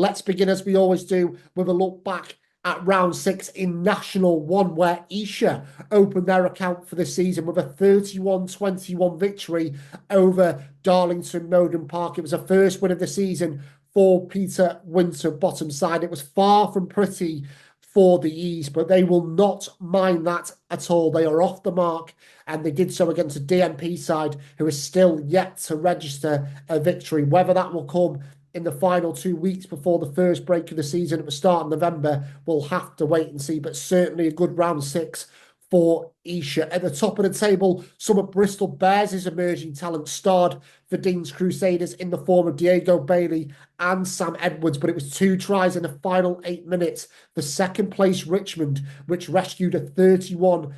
let's begin, as we always do, with a look back at round 6 in National 1, where Esher opened their account for the season with a 31-21 victory over Darlington Moden Park. It was the first win of the season for Peter Winterbottom side. It was far from pretty for the E's, but they will not mind that at all. They are off the mark, and they did so against a DMP side who is still yet to register a victory. Whether that will come in the final 2 weeks before the first break of the season at the start of November, we'll have to wait and see, but certainly a good round 6 for Esher. At the top of the table, some of Bristol Bears' emerging talent starred for Dean's Crusaders in the form of Diego Bailey and Sam Edwards, but it was 2 tries in the final 8 minutes for second place Richmond, which rescued a 31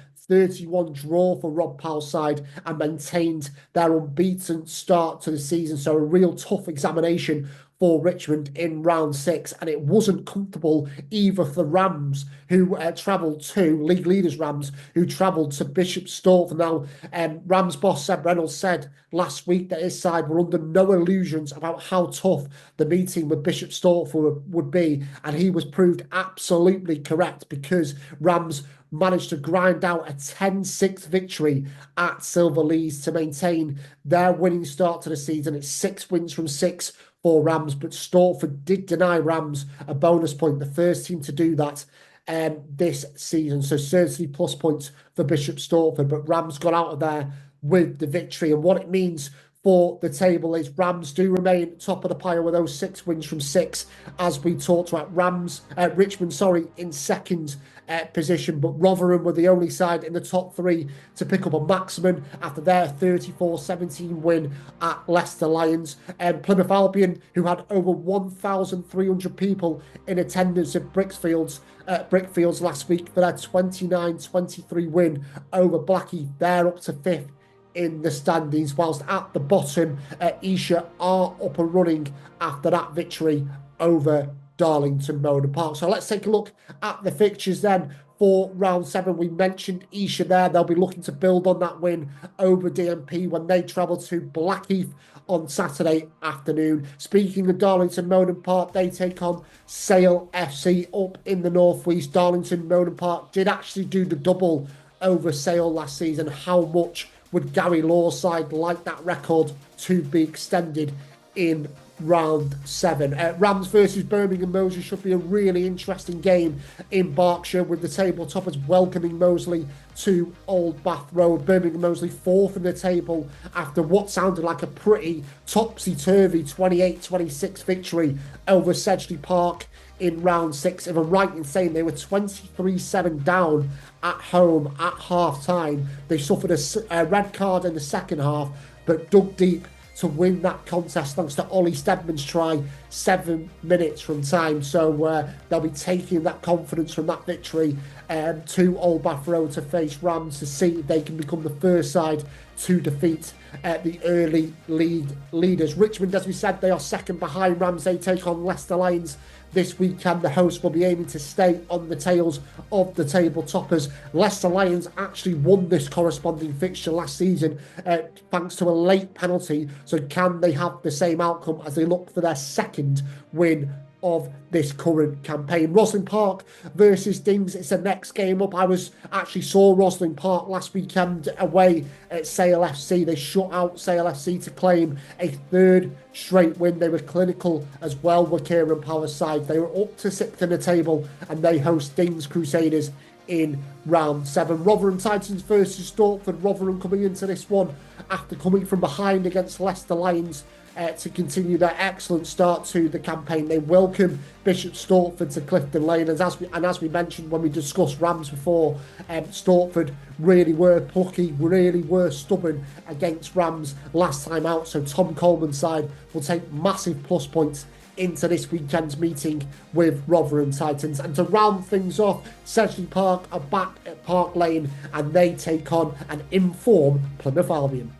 draw for Rob Powell's side and maintained their unbeaten start to the season. So a real tough examination for Richmond in round 6, and it wasn't comfortable either for Rams, who travelled to League Leaders Rams, who travelled to Bishop Stortford. Now, Rams boss Seb Reynolds said last week that his side were under no illusions about how tough the meeting with Bishop Stortford would be, and he was proved absolutely correct, because Rams managed to grind out a 10-6 victory at Silver Lees to maintain their winning start to the season. It's 6 wins from 6 for Rams, but Stortford did deny Rams a bonus point, the first team to do that this season. So certainly plus points for Bishop Stortford, but Rams got out of there with the victory. And what it means for the table is Rams do remain top of the pile with those 6 wins from 6, as we talked about. Richmond, in second position, but Rotherham were the only side in the top 3 to pick up a maximum after their 34-17 win at Leicester Lions. And Plymouth Albion, who had over 1,300 people in attendance at Brickfields last week for their 29-23 win over Blackheath, they're up to 5th in the standings, whilst at the bottom, Esher are up and running after that victory over Darlington Moden Park. So let's take a look at the fixtures then for round 7. We mentioned Esher there. They'll be looking to build on that win over DMP when they travel to Blackheath on Saturday afternoon. Speaking of Darlington Moden Park, they take on Sale FC up in the northwest. Darlington Moden Park did actually do the double over Sale last season. How much would Gary Law's side like that record to be extended in round 7? Rams versus Birmingham Moseley should be a really interesting game in Berkshire, with the table toppers welcoming Moseley to Old Bath Road. Birmingham Moseley 4th in the table after what sounded like a pretty topsy-turvy 28-26 victory over Sedgley Park in round 6. If I'm right in saying they were 23-7 down at home at half-time, they suffered a red card in the second half, but dug deep to win that contest thanks to Ollie Steadman's try 7 minutes from time. So they'll be taking that confidence from that victory to Old Bath Road to face Rams to see if they can become the first side to defeat the early league leaders. Richmond, as we said, they are second behind Rams. They take on Leicester Lions this weekend. The hosts will be aiming to stay on the tails of the table toppers. Leicester Lions actually won this corresponding fixture last season thanks to a late penalty. So can they have the same outcome as they look for their second win of this current campaign? Rosslyn Park versus Dings, it's the next game up. I saw Rosslyn Park last weekend away at Sale FC. They shut out Sale FC to claim a 3rd straight win. They were clinical as well with Kieran Power's side. They were up to 6th in the table, and they host Dings Crusaders in round 7. Rotherham Titans versus Stortford. Rotherham coming into this one after coming from behind against Leicester Lions to continue their excellent start to the campaign. They welcome Bishop Stortford to Clifton Lane, and as we mentioned when we discussed Rams before, Stortford really were plucky, really were stubborn against Rams last time out. So Tom Coleman's side will take massive plus points into this weekend's meeting with Rotherham Titans. And to round things off, Sedgley Park are back at Park Lane, and they take on an in-form Plymouth Albion.